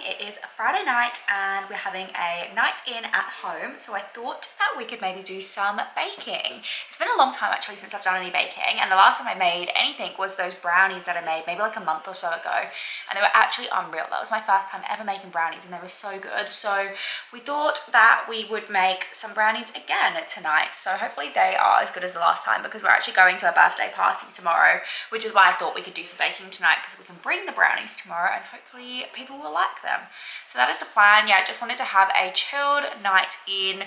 It is a Friday night and we're having a night in at home, so I thought that we could maybe do some baking. It's been a long time actually since I've done any baking, and the last time I made anything was those brownies that I made maybe like a month or so ago, and they were actually unreal. That was my first time ever making brownies and they were so good. So we thought that we would make some brownies again tonight, so hopefully they are as good as the last time, because we're actually going to a birthday party tomorrow, which is why I thought we could do some baking tonight, because we can bring the brownies tomorrow and hopefully people will like them. So that is the plan. Yeah, I just wanted to have a chilled night in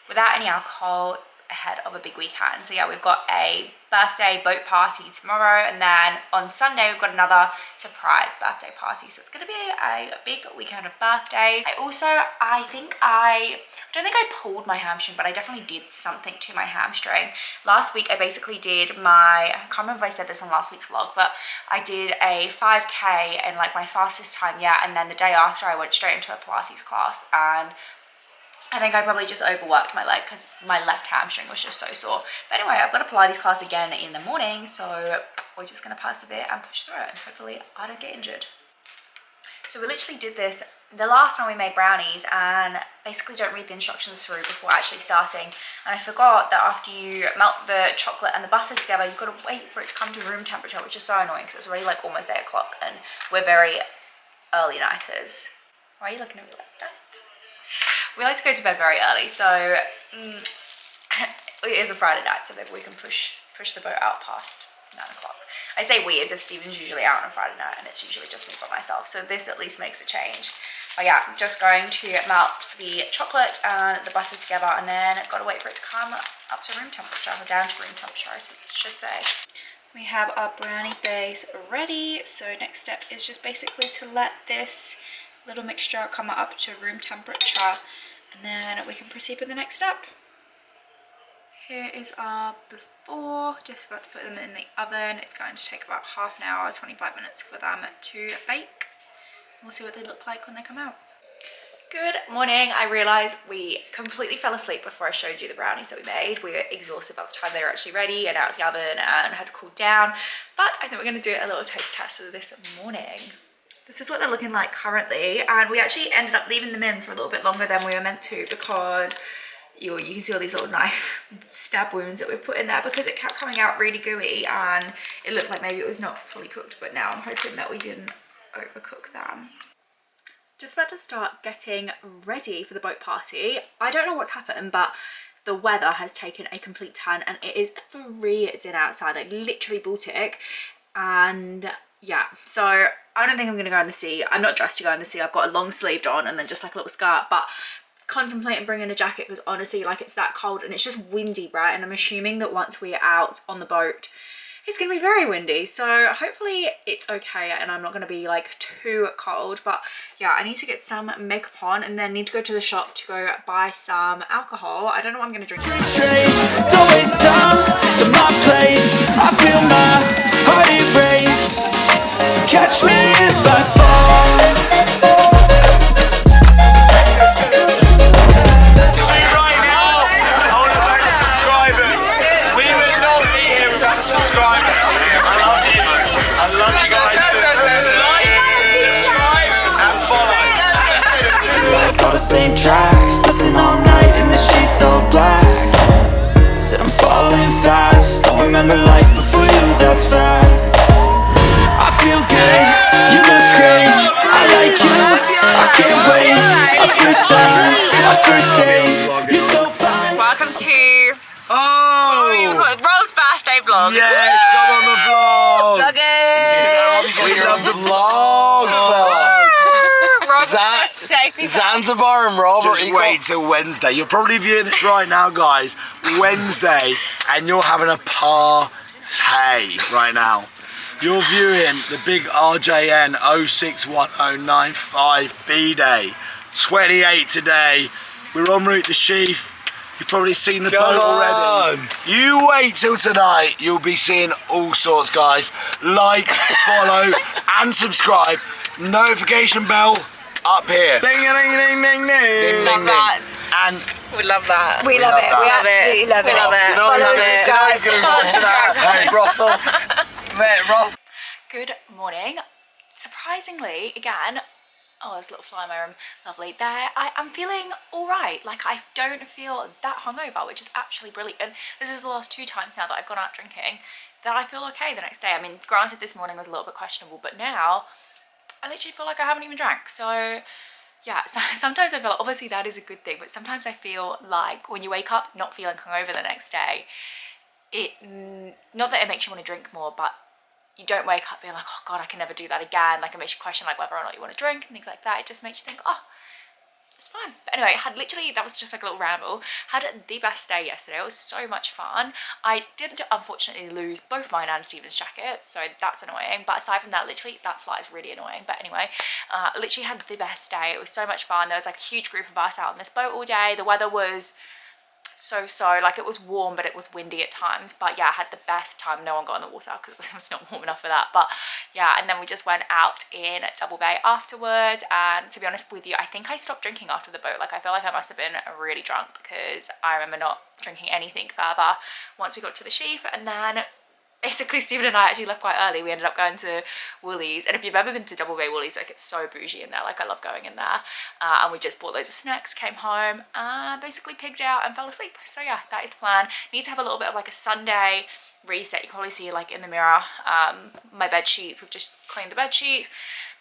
without any alcohol ahead of a big weekend. So yeah, we've got a birthday boat party tomorrow, and then on Sunday we've got another surprise birthday party. So it's going to be a big weekend of birthdays. I don't think I pulled my hamstring, but I definitely did something to my hamstring. Last week I basically did I can't remember if I said this on last week's vlog, but I did a 5k and like my fastest time yet, and then the day after I went straight into a Pilates class, and I think I probably just overworked my leg because my left hamstring was just so sore. But anyway, I've got a Pilates class again in the morning, so we're just going to persevere and push through it, and hopefully I don't get injured. So we literally did this the last time we made brownies, and basically don't read the instructions through before actually starting. And I forgot that after you melt the chocolate and the butter together, you've got to wait for it to come to room temperature, which is so annoying because it's already like almost 8 o'clock and we're very early nighters. Why are you looking at me like that? We like to go to bed very early, so it is a Friday night, so maybe we can push the boat out past 9 o'clock. I say we as if Stephen's usually out on a Friday night and it's usually just me by myself, so this at least makes a change. But yeah, I'm just going to melt the chocolate and the butter together, and then I've got to wait for it to come up to room temperature, or down to room temperature I should say. We have our brownie base ready, so next step is just basically to let this little mixture come up to room temperature, and then we can proceed with the next step. Here is our before, just about to put them in the oven. It's going to take about half an hour, 25 minutes for them to bake. We'll see what they look like when they come out. Good morning. I realised we completely fell asleep before I showed you the brownies that we made. We were exhausted by the time they were actually ready and out of the oven and had to cool down. But I think we're going to do a little taste test of this morning. This is what they're looking like currently, and we actually ended up leaving them in for a little bit longer than we were meant to, because you can see all these little knife stab wounds that we've put in there, because it kept coming out really gooey and it looked like maybe it was not fully cooked. But now I'm hoping that we didn't overcook them. Just about to start getting ready for the boat party. I don't know what's happened, but the weather has taken a complete turn and it is freezing outside, like literally Baltic. And yeah, so I don't think I'm gonna go in the sea. I'm not dressed to go in the sea. I've got a long sleeved on and then just like a little skirt, but contemplating bringing a jacket, because honestly, like, it's that cold and it's just windy, right? And I'm assuming that once we're out on the boat, it's gonna be very windy, so hopefully it's okay and I'm not gonna be like too cold. But yeah, I need to get some makeup on and then need to go to the shop to go buy some alcohol. I don't know what I'm gonna drink. Don't waste time to my place. I feel my heart erase. So catch me if I fall. Same tracks, listen all night in the sheets all black. Said I'm falling fast, don't remember life before you, that's fact. I feel good, you look great, I like you, I can't wait. A first time, a first date, you're so fine. Welcome to Rob's birthday vlog. Yes, come on the vlog. Vloggers. We love the vlog, fella. Zanzibar and Rob Just wait till Wednesday. You're probably viewing this right now, guys. Wednesday, and you're having a party right now. You're viewing the big RJN 061095 B-Day. 28 today. We're en route to Sheaf. You've probably seen the boat already. You wait till tonight. You'll be seeing all sorts, guys. Like, follow, and subscribe. Notification bell up here. Ding ding ding ding ding. Love that. And we love that. We love it. We absolutely love it. You know, Follow, subscribe. Hey, Russell. Mate, Ross. Good morning. Surprisingly, again, Oh, there's a little fly in my room. Lovely. There, I'm feeling all right. Like, I don't feel that hungover, which is actually brilliant. And this is the last 2 times now that I've gone out drinking that I feel okay the next day. I mean, granted, this morning was a little bit questionable, but now I literally feel like I haven't even drank. So yeah, so sometimes I feel like, obviously that is a good thing, but sometimes I feel like when you wake up not feeling hungover the next day, not that it makes you want to drink more, but you don't wake up being like, oh God, I can never do that again. Like, it makes you question like whether or not you want to drink and things like that. It just makes you think, oh, it's fine. But anyway, had literally, that was just like a little ramble. Had the best day yesterday. It was so much fun. I did unfortunately lose both mine and Stephen's jackets, so that's annoying. But aside from that, literally that flight is really annoying. But anyway, literally had the best day. It was so much fun. There was like a huge group of us out on this boat all day. The weather was so like, it was warm, but it was windy at times. But yeah, I had the best time. No one got in the water because it was not warm enough for that. But yeah, and then we just went out in Double Bay afterwards. And to be honest with you, I think I stopped drinking after the boat. Like, I feel like I must have been really drunk, because I remember not drinking anything further once we got to the Sheaf. And then basically Stephen and I actually left quite early. We ended up going to Woolies, and if you've ever been to Double Bay Woolies, like, it's so bougie in there. Like, I love going in there. And we just bought loads of snacks, came home, and basically pigged out and fell asleep. So yeah, that is the plan. Need to have a little bit of like a Sunday reset. You can probably see like in the mirror my bed sheets. We've just cleaned the bed sheets,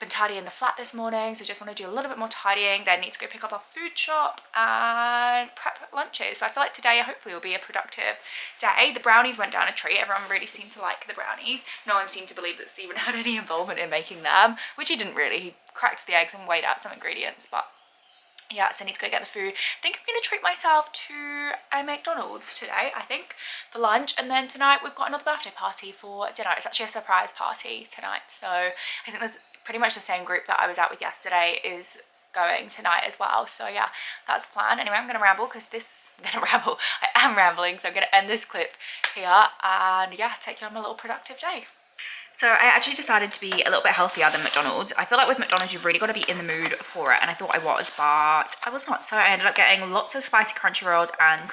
been tidying the flat this morning, so just want to do a little bit more tidying. Then need to go pick up our food shop and prep lunches. So I feel like today hopefully will be a productive day. The brownies went down a treat. Everyone really seemed to like the brownies. No one seemed to believe that Stephen had any involvement in making them, which he didn't really. He cracked the eggs and weighed out some ingredients, but yeah, so I need to go get the food. I think I'm going to treat myself to a McDonald's today, I think, for lunch. And then tonight we've got another birthday party for dinner. It's actually a surprise party tonight. So I think there's pretty much the same group that I was out with yesterday is going tonight as well. So yeah, that's the plan. Anyway, I'm going to ramble because I am rambling. So I'm going to end this clip here and yeah, take you on a little productive day. So I actually decided to be a little bit healthier than McDonald's. I feel like with McDonald's, you've really got to be in the mood for it. And I thought I was, but I was not. So I ended up getting lots of spicy crunchy rolls and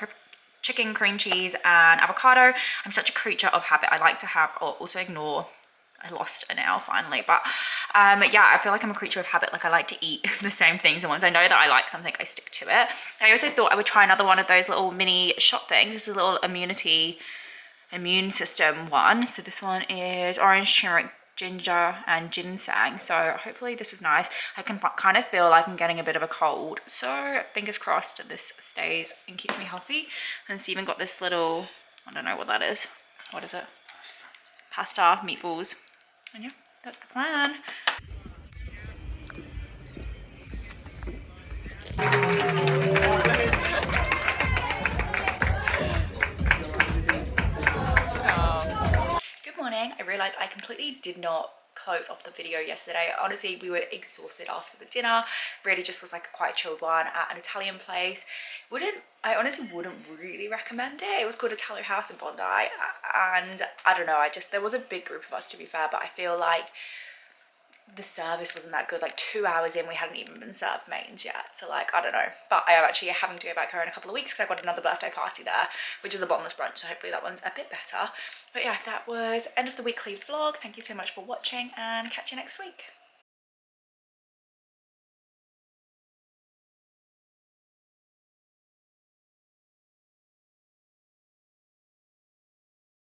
chicken, cream cheese and avocado. I'm such a creature of habit. I like to have, also ignore, I lost a nail finally. But yeah, I feel like I'm a creature of habit. Like, I like to eat the same things. And once I know that I like something, I stick to it. And I also thought I would try another one of those little mini shot things. This is a little immune system one. So this one is orange, turmeric, ginger and ginseng. So hopefully this is nice. I can kind of feel like I'm getting a bit of a cold, so fingers crossed that this stays and keeps me healthy. And Stephen got this little, I don't know what that is. What is it? Pasta meatballs. And yeah, that's the plan. Good morning. I realized I completely did not close off the video yesterday. Honestly, we were exhausted after the dinner. Really just was like quite a chilled one at an Italian place. I honestly wouldn't really recommend it. It was called Italian House in Bondi, and I don't know, there was a big group of us, to be fair, but I feel like the service wasn't that good. Like 2 hours in, we hadn't even been served mains yet. So like, I don't know. But I am actually having to go back there in a couple of weeks because I've got another birthday party there, which is a bottomless brunch. So hopefully that one's a bit better. But yeah, that was end of the weekly vlog. Thank you so much for watching and catch you next week.